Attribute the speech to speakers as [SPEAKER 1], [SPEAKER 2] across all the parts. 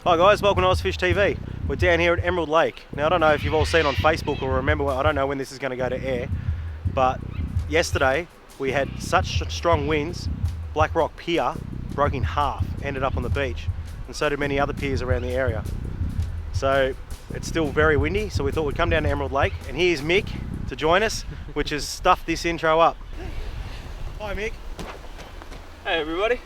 [SPEAKER 1] Hi guys, welcome to Ozfish TV. We're down here at Emerald Lake. Now I don't know if you've all seen on Facebook or remember, I don't know when this is going to go to air, but yesterday we had such strong winds, Black Rock Pier broke in half, ended up on the beach, and so did many other piers around the area. So it's still very windy, so we thought we'd come down to Emerald Lake, and here's Mick to join us, which has stuffed this intro up. Hi Mick.
[SPEAKER 2] Hey everybody.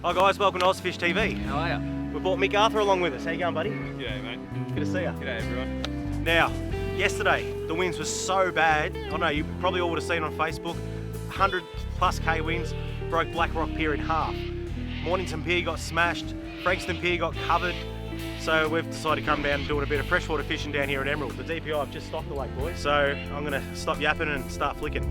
[SPEAKER 1] Hi guys, welcome to Ozfish TV.
[SPEAKER 2] How are ya?
[SPEAKER 1] We brought Mick Arthur along with us. How you going, buddy?
[SPEAKER 2] G'day mate.
[SPEAKER 1] Good to see you.
[SPEAKER 2] G'day everyone.
[SPEAKER 1] Now, yesterday the winds were so bad. I know you probably all would have seen on Facebook. 100 plus K winds broke Black Rock Pier in half. Mornington Pier got smashed. Frankston Pier got covered. So we've decided to come down and do a bit of freshwater fishing down here at Emerald. The DPI have just stocked the lake, boys. So I'm going to stop yapping and start flicking.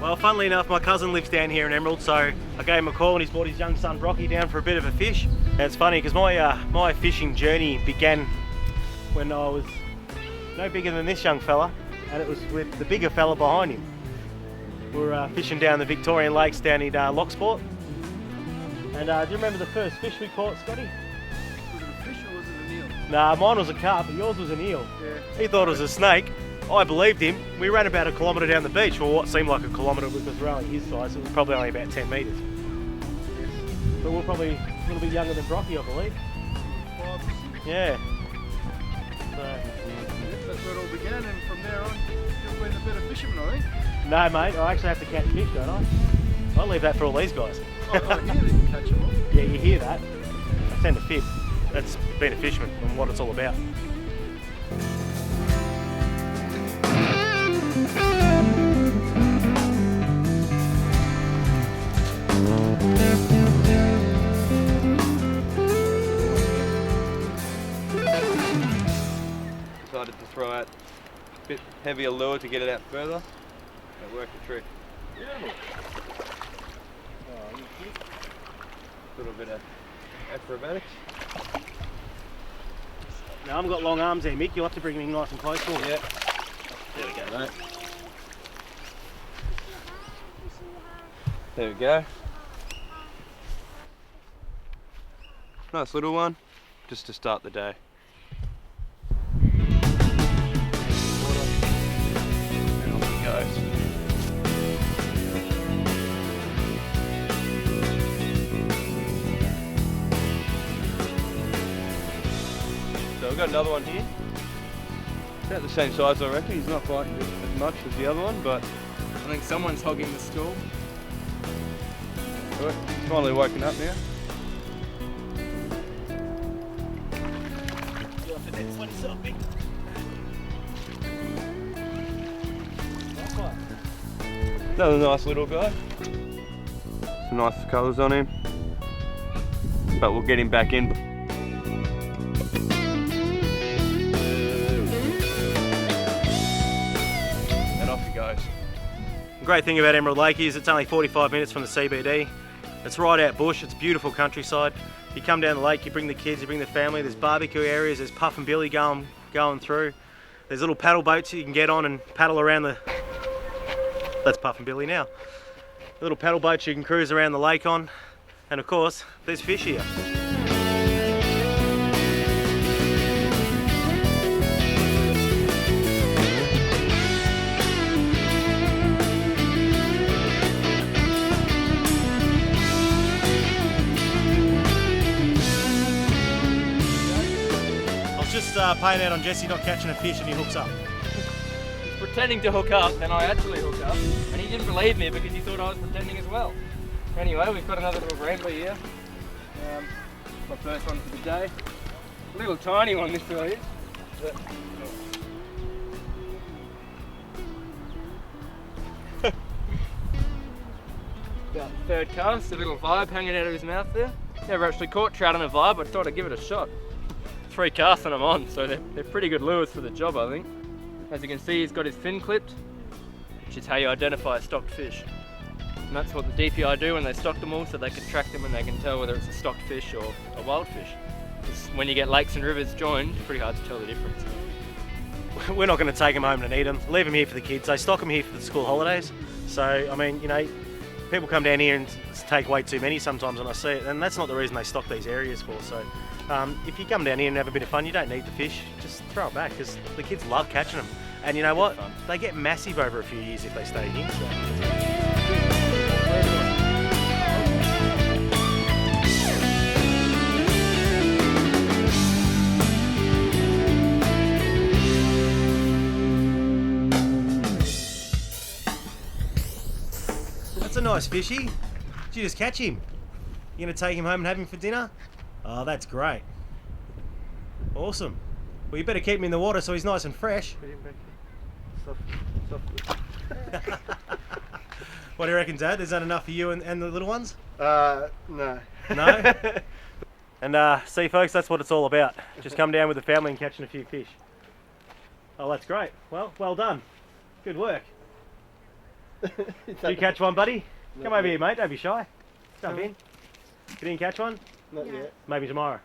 [SPEAKER 1] Well, funnily enough, my cousin lives down here in Emerald, so I gave him a call and he's brought his young son Brocky down for a bit of a fish. And it's funny because my fishing journey began when I was no bigger than this young fella, and it was with the bigger fella behind him. We were fishing down the Victorian lakes down in Locksport. And do you remember the first fish we caught, Scotty?
[SPEAKER 3] Was it a fish or was it an eel?
[SPEAKER 1] Nah, mine was a carp, but yours was an eel.
[SPEAKER 3] Yeah.
[SPEAKER 1] He thought it was a snake. I believed him. We ran about a kilometre down the beach, or what seemed like a kilometre because we're only his size. It was probably only about 10 metres.
[SPEAKER 3] Yes.
[SPEAKER 1] But we're probably a little bit younger than Brocky, I believe.
[SPEAKER 3] 5 or 6.
[SPEAKER 1] Yeah. So,
[SPEAKER 3] Yes, that's where it all began, and from there on, you've been a better fisherman, I think.
[SPEAKER 1] no, mate, I actually have to catch fish, don't I? I leave that for all these guys.
[SPEAKER 3] I hear that you catch them all.
[SPEAKER 1] Yeah, you hear that? I tend to fib. That's being a fisherman and what it's all about.
[SPEAKER 2] Decided to throw out a bit heavier lure to get it out further. It worked a trick. A little bit of acrobatics.
[SPEAKER 1] Now, I've got long arms there, Mick. You'll have to bring him nice and close for me.
[SPEAKER 2] Yeah.
[SPEAKER 1] There we go, mate.
[SPEAKER 2] There we go. Nice little one, just to start the day. And off it goes. So I've got another one here. About the same size, I reckon. He's not biting as much as the other one, but I think someone's hogging the stool. Alright, he's finally woken up now.
[SPEAKER 1] You'll have to net this one yourself, Mick.
[SPEAKER 2] Another nice little guy. Some nice colours on him. But we'll get him back in.
[SPEAKER 1] great thing about Emerald Lake is it's only 45 minutes from the CBD. It's right out bush, it's beautiful countryside. You come down the lake, you bring the kids, you bring the family, there's barbecue areas, there's puff and billy going through. There's little paddle boats you can get on and paddle around the... That's puff and billy now. Little paddle boats you can cruise around the lake on. And of course, there's fish here. Paying out on Jesse not catching a fish and he hooks up.
[SPEAKER 4] He's pretending to hook up, then I actually hook up, and he didn't believe me because he thought I was pretending as well. Anyway, we've got another little rambler here. My first one for the day. A little tiny one this really is. But, about the third cast, a little vibe hanging out of his mouth there. Never actually caught trout on a vibe, but I thought I'd give it a shot. 3 casts and I'm on, so they're pretty good lures for the job, I think. As you can see, he's got his fin clipped, which is how you identify a stocked fish. And that's what the DPI do when they stock them all, so they can track them and they can tell whether it's a stocked fish or a wild fish. When you get lakes and rivers joined, it's pretty hard to tell the difference.
[SPEAKER 1] We're not going to take them home and eat them. Leave them here for the kids. They stock them here for the school holidays. So, I mean, you know, people come down here and take way too many sometimes when I see it, and that's not the reason they stock these areas for. So, if you come down here and have a bit of fun, you don't need the fish, just throw it back because the kids love catching them. And you know what? They get massive over a few years if they stay here. So. That's a nice fishy. Did you just catch him? You gonna take him home and have him for dinner? Oh, that's great. Awesome. Well, you better keep him in the water so he's nice and fresh. What do you reckon, Dad? Is that enough for you and the little ones?
[SPEAKER 3] No.
[SPEAKER 1] No? And see, folks, that's what it's all about. Just come down with the family and catching a few fish. Oh, that's great. Well done. Good work. Did you catch one, buddy? Come over here, mate. Don't be shy. Jump in. You didn't catch one?
[SPEAKER 3] Not yet.
[SPEAKER 1] Maybe tomorrow.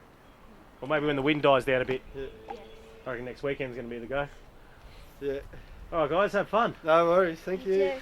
[SPEAKER 1] Or maybe when the wind dies down a bit.
[SPEAKER 3] Yeah.
[SPEAKER 1] I reckon next weekend's going to be the go.
[SPEAKER 3] Yeah.
[SPEAKER 1] Alright guys, have fun.
[SPEAKER 3] No worries, thank you.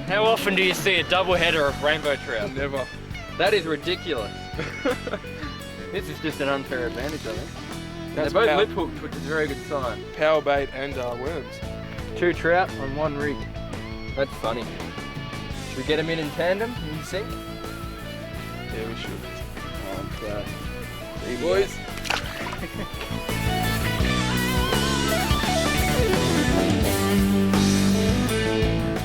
[SPEAKER 4] How often do you see a double header of rainbow trout?
[SPEAKER 2] Never.
[SPEAKER 4] That is ridiculous. This is just an unfair advantage, I think.
[SPEAKER 2] That's
[SPEAKER 4] They're both
[SPEAKER 2] power-
[SPEAKER 4] lip hooked, which is a very good sign.
[SPEAKER 2] Power bait and worms.
[SPEAKER 4] 2 trout on 1 rig. That's funny. Should we get them in tandem in sync?
[SPEAKER 2] Yeah, we should.
[SPEAKER 4] Okay.
[SPEAKER 2] See you boys.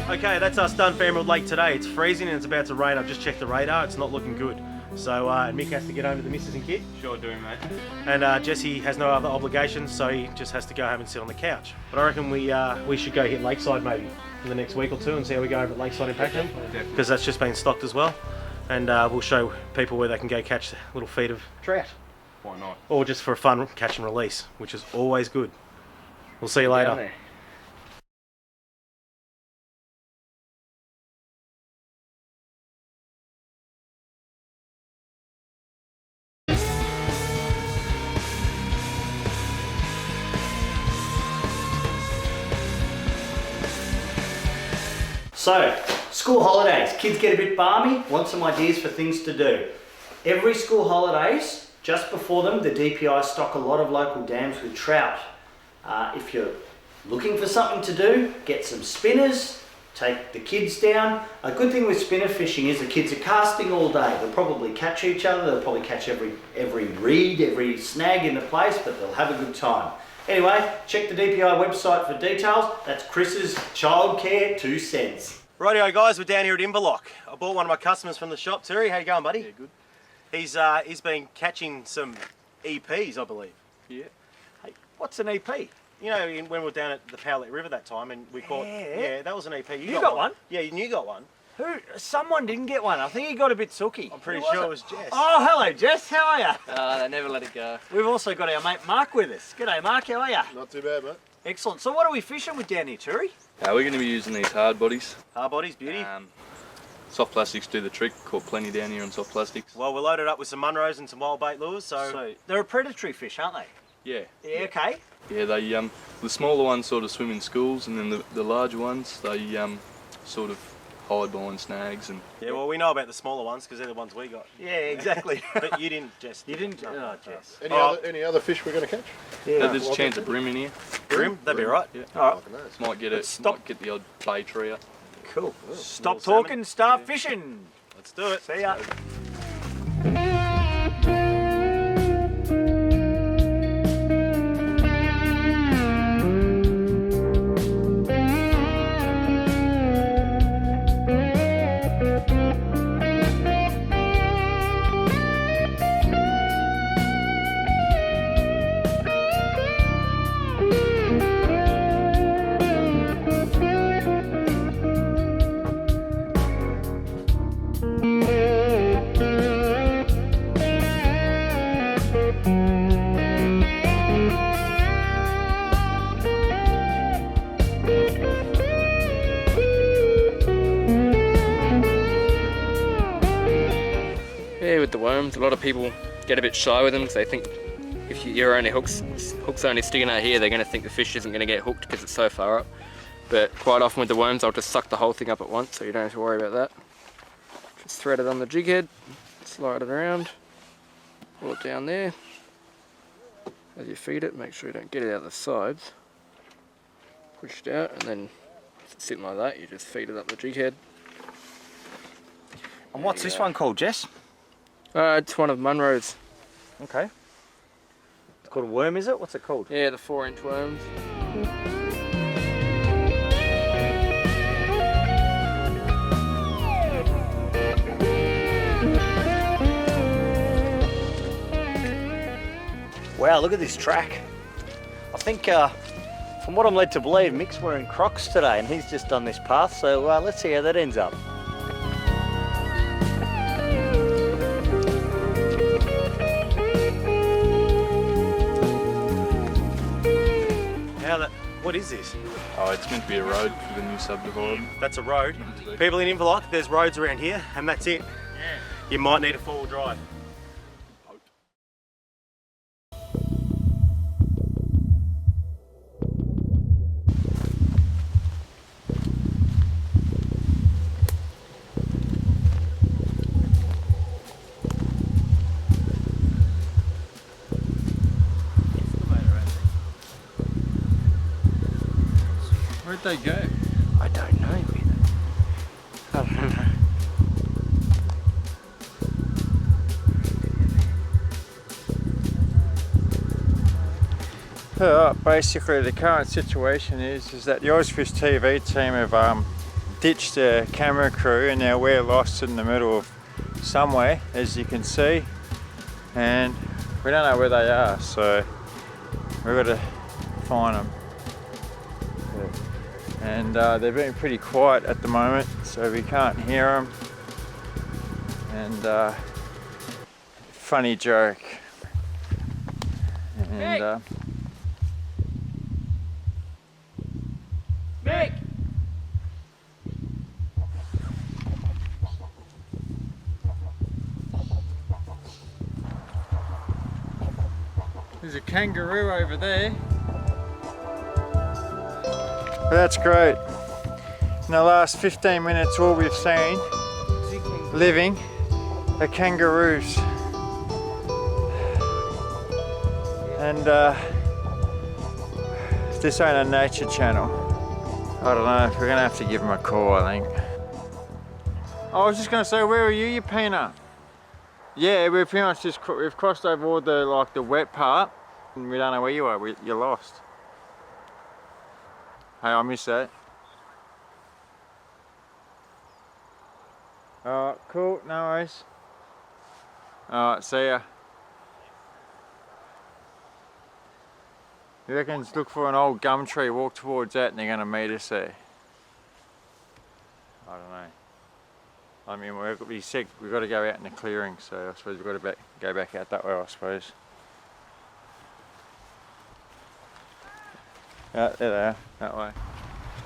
[SPEAKER 1] Okay, that's us done for Emerald Lake today. It's freezing and it's about to rain. I've just checked the radar. It's not looking good. So Mick has to get home to the missus and kid.
[SPEAKER 4] Sure do, mate.
[SPEAKER 1] And Jesse has no other obligations, so he just has to go home and sit on the couch. But I reckon we should go hit Lakeside maybe in the next week or two and see how we go over at Lakeside in Pakenham, because that's just been stocked as well. And we'll show people where they can go catch a little feed of trout.
[SPEAKER 2] Why not?
[SPEAKER 1] Or just for a fun catch and release, which is always good. We'll see you later.
[SPEAKER 4] Down there.
[SPEAKER 5] So, school holidays. Kids get a bit balmy, want some ideas for things to do. Every school holidays, just before them, the DPI stock a lot of local dams with trout. If you're looking for something to do, get some spinners, take the kids down. A good thing with spinner fishing is the kids are casting all day. They'll probably catch each other, they'll probably catch every reed, every snag in the place, but they'll have a good time. Anyway, check the DPI website for details. That's Chris's childcare 2 cents.
[SPEAKER 1] Rightio guys, we're down here at Inverloch. I bought one of my customers from the shop. Turi, how you going, buddy?
[SPEAKER 2] Yeah, good.
[SPEAKER 1] He's been catching some EPs, I believe.
[SPEAKER 2] Yeah.
[SPEAKER 5] Hey, what's an EP?
[SPEAKER 1] You know, when we were down at the Powlett River that time and we caught... Yeah, that was an EP.
[SPEAKER 5] You got one?
[SPEAKER 1] Yeah, you got one.
[SPEAKER 5] Who? Someone didn't get one. I think he got a bit sooky.
[SPEAKER 1] I'm pretty sure it was Jess.
[SPEAKER 5] Oh, hello Jess, how are you?
[SPEAKER 4] They never let it go.
[SPEAKER 5] We've also got our mate Mark with us. G'day Mark, how are you?
[SPEAKER 3] Not too bad, mate.
[SPEAKER 5] Excellent. So what are we fishing with down here, Turi?
[SPEAKER 2] We're going to be using these hard bodies.
[SPEAKER 1] Hard bodies, beauty.
[SPEAKER 2] Soft plastics do the trick. Caught plenty down here on soft plastics.
[SPEAKER 1] Well, we're loaded up with some Munros and some wild bait lures,
[SPEAKER 5] So they're a predatory fish, aren't they?
[SPEAKER 2] Yeah.
[SPEAKER 5] Yeah, okay.
[SPEAKER 2] Yeah, they the smaller ones sort of swim in schools, and then the larger ones they sort of hide behind snags and.
[SPEAKER 1] Yeah, well, we know about the smaller ones because they're the ones we got.
[SPEAKER 5] Yeah, exactly.
[SPEAKER 1] But you didn't, Jess.
[SPEAKER 5] You didn't?
[SPEAKER 1] No.
[SPEAKER 5] Oh, Jess.
[SPEAKER 3] Any other fish we're going to catch?
[SPEAKER 5] Yeah.
[SPEAKER 2] There's a chance of bream in here.
[SPEAKER 1] Bream? That'd be right.
[SPEAKER 2] Yeah.
[SPEAKER 5] All right.
[SPEAKER 2] Might get it.
[SPEAKER 5] Stop.
[SPEAKER 2] Might get the odd bay tree out.
[SPEAKER 5] Cool. Stop
[SPEAKER 1] little salmon.
[SPEAKER 5] talking, start fishing.
[SPEAKER 1] Let's do it.
[SPEAKER 5] See ya.
[SPEAKER 4] Yeah, with the worms, a lot of people get a bit shy with them because they think if you're only hooks only sticking out here, they're going to think the fish isn't going to get hooked because it's so far up. But quite often with the worms, I'll just suck the whole thing up at once, so you don't have to worry about that. Just thread it on the jig head, slide it around, pull it down there. As you feed it, make sure you don't get it out the sides. Push it out, and then if it's sitting like that, you just feed it up the jig head.
[SPEAKER 5] And what's this one called, Jess?
[SPEAKER 4] It's one of Munro's.
[SPEAKER 5] Okay. It's called a worm, is it? What's it called?
[SPEAKER 4] Yeah, the 4-inch worms.
[SPEAKER 5] Wow, look at this track. I think, from what I'm led to believe, Mick's wearing Crocs today and he's just done this path, so let's see how that ends up.
[SPEAKER 1] What is this?
[SPEAKER 2] Oh, it's meant to be a road for the new subdivision.
[SPEAKER 1] That's a road. People in Inverloch, there's roads around here, and that's it. Yeah. You might need a 4-wheel drive.
[SPEAKER 2] Where'd they go?
[SPEAKER 5] I don't know either. I don't know.
[SPEAKER 6] Basically the current situation is that the Ozfish TV team have ditched their camera crew and now we're lost in the middle of somewhere, as you can see, and we don't know where they are, so we've got to find them. And they're being pretty quiet at the moment, so we can't hear them. And funny joke. And
[SPEAKER 4] Mick!
[SPEAKER 6] there's a kangaroo over there. That's great. In the last 15 minutes, all we've seen living are kangaroos. And this ain't a nature channel. I don't know, we're gonna have to give them a call, I think. I was just gonna say, where are you peanut? Yeah, we've pretty much just we've crossed over all the wet part, and we don't know where you are. You're lost. Hey, I missed that. Alright, cool, no worries. Alright, see ya. You reckon look for an old gum tree, walk towards that, and they're gonna meet us there? I don't know. I mean, we said we've got to go out in the clearing, so I suppose we've got to go back out that way, I suppose. There they are, that way.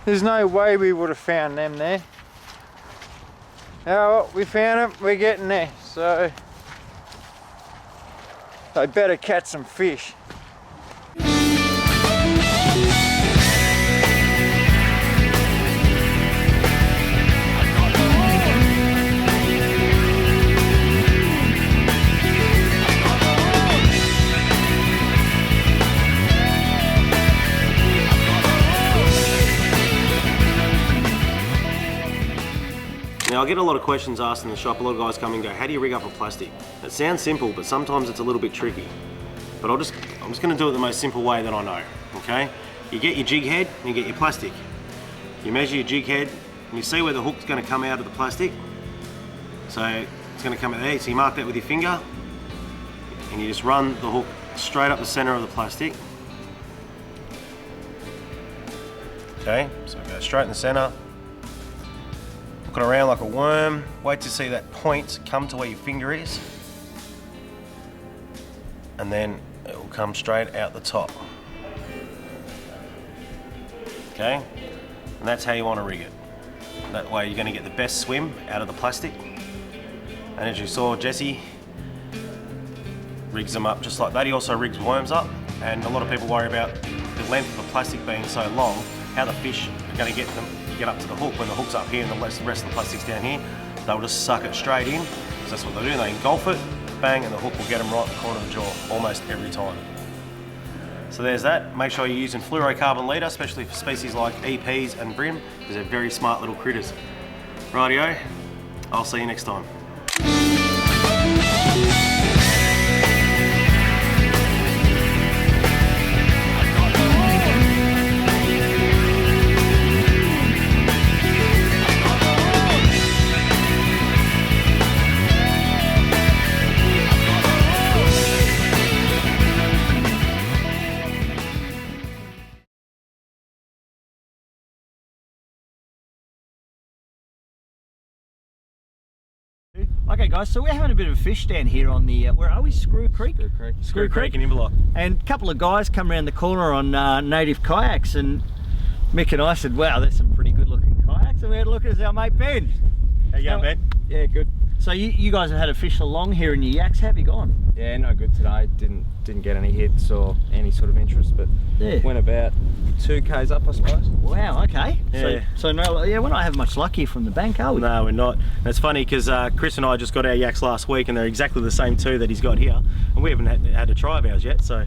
[SPEAKER 6] There's no way we would have found them there. Oh, well, we found them, we're getting there, so they better catch some fish.
[SPEAKER 1] Now I get a lot of questions asked in the shop. A lot of guys come and go, how do you rig up a plastic? It sounds simple, but sometimes it's a little bit tricky. But I'm just going to do it the most simple way that I know, okay? You get your jig head and you get your plastic. You measure your jig head and you see where the hook's going to come out of the plastic. So it's going to come out there, so you mark that with your finger and you just run the hook straight up the center of the plastic. Okay, so go straight in the center. Hook it around like a worm. Wait to see that point come to where your finger is. And then it will come straight out the top. Okay? And that's how you want to rig it. That way you're going to get the best swim out of the plastic. And as you saw, Jesse rigs them up just like that. He also rigs worms up. And a lot of people worry about the length of the plastic being so long, how the fish are going to get up to the hook. When the hook's up here and the rest of the plastic's down here, they'll just suck it straight in. So that's what they do. They engulf it, bang, and the hook will get them right in the corner of the jaw almost every time. So there's that. Make sure you're using fluorocarbon leader, especially for species like EPs and brim, because they're very smart little critters. Rightio, I'll see you next time.
[SPEAKER 5] Okay guys, so we're having a bit of a fish stand here on the, where are we? Screw Creek?
[SPEAKER 1] Screw Creek in Inverloch.
[SPEAKER 5] And a couple of guys come around the corner on native kayaks, and Mick and I said, wow, there's some pretty good looking kayaks, and we had a look at our mate Ben.
[SPEAKER 1] How you going, Ben?
[SPEAKER 4] Yeah, good.
[SPEAKER 5] So you guys have had a fish along here in your yaks, how have you gone?
[SPEAKER 4] Yeah, no good today. Didn't get any hits or any sort of interest, but
[SPEAKER 5] Yeah.
[SPEAKER 4] went about 2 k's up, I suppose.
[SPEAKER 5] Wow, okay.
[SPEAKER 1] Yeah.
[SPEAKER 5] So no, yeah, we're not having much luck here from the bank, are we?
[SPEAKER 1] No, we're not. And it's funny because Chris and I just got our yaks last week, and they're exactly the same two that he's got here, and we haven't had a try of ours yet, so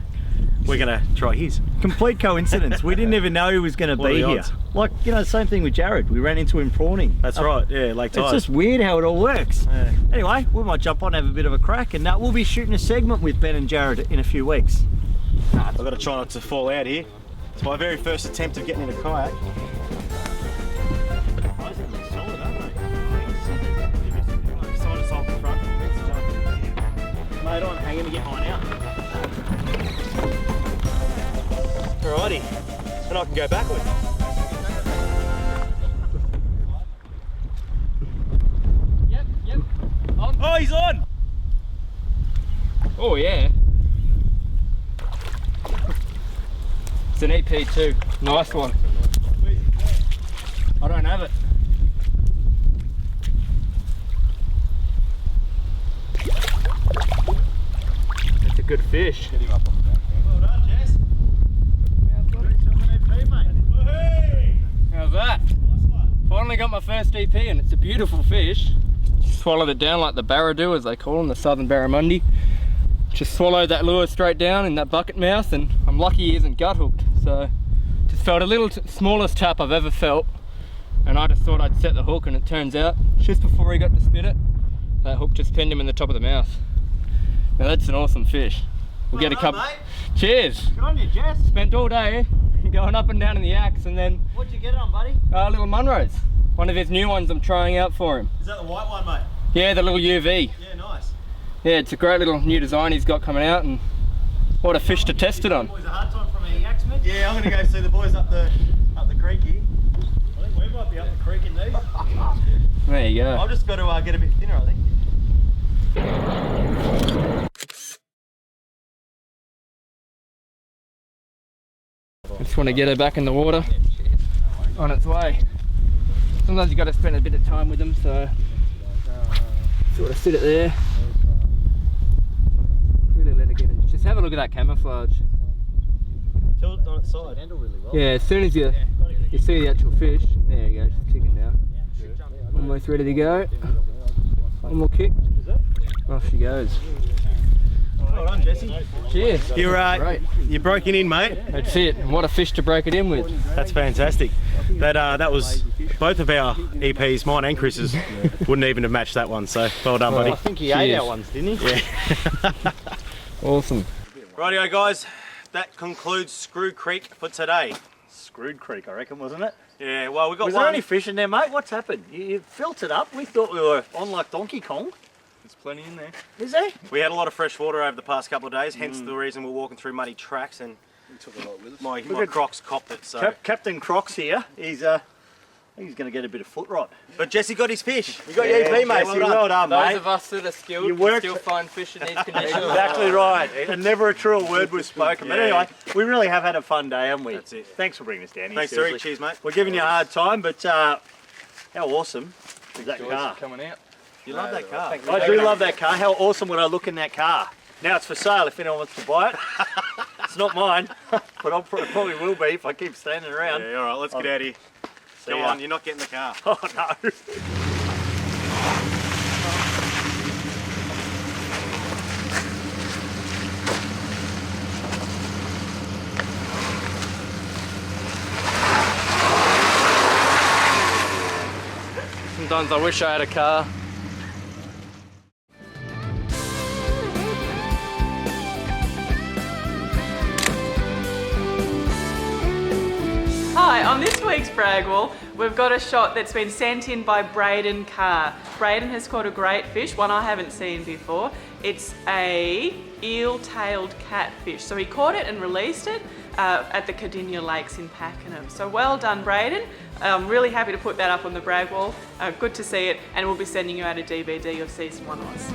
[SPEAKER 1] we're going to try his.
[SPEAKER 5] Complete coincidence. We didn't even know he was going to
[SPEAKER 1] What are
[SPEAKER 5] be
[SPEAKER 1] the
[SPEAKER 5] here.
[SPEAKER 1] odds?
[SPEAKER 5] Like, you know, same thing with Jared. We ran into him prawning.
[SPEAKER 1] That's right, yeah, Lake Tide.
[SPEAKER 5] It's just weird how it all works.
[SPEAKER 1] Yeah.
[SPEAKER 5] Anyway, we might jump on and have a bit of a crack, and we'll be shooting a segment with Ben and Jared in a few weeks.
[SPEAKER 1] I've got to try not to fall out here. It's my very first attempt of getting in a kayak.
[SPEAKER 5] Surprisingly solid, aren't
[SPEAKER 1] Side to side in front.
[SPEAKER 5] Mate, I'm hanging to get mine out.
[SPEAKER 1] Alrighty, and I can go backwards.
[SPEAKER 4] Yep. On.
[SPEAKER 1] Oh, he's on!
[SPEAKER 4] Oh yeah. It's an EP2. Nice one. I don't have it. It's a good fish.
[SPEAKER 1] Well done, Jess.
[SPEAKER 4] How's that?
[SPEAKER 1] Nice one.
[SPEAKER 4] Finally got my first DP and it's a beautiful fish. Swallowed it down like the barra do, as they call them, the southern barramundi. Just swallowed that lure straight down in that bucket mouth, and I'm lucky he isn't gut hooked. So just felt a little smallest tap I've ever felt, and I just thought I'd set the hook, and it turns out just before he got to spit it, that hook just pinned him in the top of the mouth. Now that's an awesome fish. We'll get a couple.
[SPEAKER 5] Mate.
[SPEAKER 4] Cheers.
[SPEAKER 5] Good on you, Jess.
[SPEAKER 4] Spent all day going up and down in the axe, and then
[SPEAKER 5] What'd you get on, buddy?
[SPEAKER 4] little Munros. One of his new ones I'm trying out for him.
[SPEAKER 1] Is that the white one, mate?
[SPEAKER 4] Yeah, the little UV.
[SPEAKER 1] Yeah, nice.
[SPEAKER 4] Yeah, it's a great little new design he's got coming out, and what a fish to test it on.
[SPEAKER 5] Boys, a hard time from a yak, Mick.
[SPEAKER 1] Yeah, I'm gonna go see the boys up the creek here. I think we might be up the creek in these.
[SPEAKER 4] There you go.
[SPEAKER 1] I've just got to get a bit thinner, I think.
[SPEAKER 4] Just want to get her back in the water on its way. Sometimes you got to spend a bit of time with them, so sort of sit it there. Really let it get in. Just have a look at that camouflage.
[SPEAKER 1] Tilt it on its side.
[SPEAKER 4] Yeah, as soon as you see the actual fish, there you go, she's kicking now. Almost ready to go. One more kick. Off she goes.
[SPEAKER 1] Well done, Jesse.
[SPEAKER 4] Cheers.
[SPEAKER 1] You broke it in, mate.
[SPEAKER 4] That's it. And what a fish to break it in with.
[SPEAKER 1] That's fantastic. That was both of our EPs, mine and Chris's, wouldn't even have matched that one. So well done, buddy.
[SPEAKER 5] I think he ate our ones, didn't he?
[SPEAKER 1] Yeah.
[SPEAKER 4] Awesome.
[SPEAKER 1] Rightio, guys. That concludes Screw Creek for today.
[SPEAKER 5] Screwed Creek, I reckon, wasn't it?
[SPEAKER 1] Yeah. Well, we got
[SPEAKER 5] Was
[SPEAKER 1] one.
[SPEAKER 5] there any fish in there, mate? What's happened? You filled it up. We thought we were on like Donkey Kong.
[SPEAKER 2] There's plenty in there.
[SPEAKER 5] Is there?
[SPEAKER 1] We had a lot of fresh water over the past couple of days, hence the reason we're walking through muddy tracks, and
[SPEAKER 2] We took a lot with us.
[SPEAKER 1] my Crocs copped it. So.
[SPEAKER 5] Captain Crocs here. He's going to get a bit of foot rot.
[SPEAKER 1] But Jesse got his fish. You got your EP, mate.
[SPEAKER 5] Well done,
[SPEAKER 4] Those
[SPEAKER 5] mate.
[SPEAKER 4] of us that are skilled
[SPEAKER 5] You
[SPEAKER 4] can
[SPEAKER 5] worked-
[SPEAKER 4] still find fish in these conditions.
[SPEAKER 5] Exactly right. And never a truer word was spoken. But
[SPEAKER 1] Yeah.
[SPEAKER 5] anyway, we really have had a fun day, haven't we?
[SPEAKER 1] That's it.
[SPEAKER 5] Thanks for bringing us down here.
[SPEAKER 1] Thanks, Turi.
[SPEAKER 5] seriously.
[SPEAKER 1] Cheers, mate.
[SPEAKER 5] We're giving you a hard time, but how awesome is that
[SPEAKER 2] Joys
[SPEAKER 5] car?
[SPEAKER 2] are coming out.
[SPEAKER 1] You love that car.
[SPEAKER 5] I do love that car. How awesome would I look in that car? Now it's for sale if anyone wants to buy it. It's not mine, but I probably will be if I keep standing around.
[SPEAKER 1] Yeah, all right. Let's get out of here.
[SPEAKER 5] See
[SPEAKER 1] Come
[SPEAKER 5] ya.
[SPEAKER 1] on, you're not getting the car.
[SPEAKER 5] Oh no.
[SPEAKER 4] Sometimes I wish I had a car.
[SPEAKER 7] Hi, on this week's Brag Wall, we've got a shot that's been sent in by Braden Carr. Braden has caught a great fish, one I haven't seen before. It's a eel-tailed catfish. So he caught it and released it at the Cardinia Lakes in Pakenham. So well done, Braden. I'm really happy to put that up on the Brag Wall. Good to see it, and we'll be sending you out a DVD of Season 1 Oz.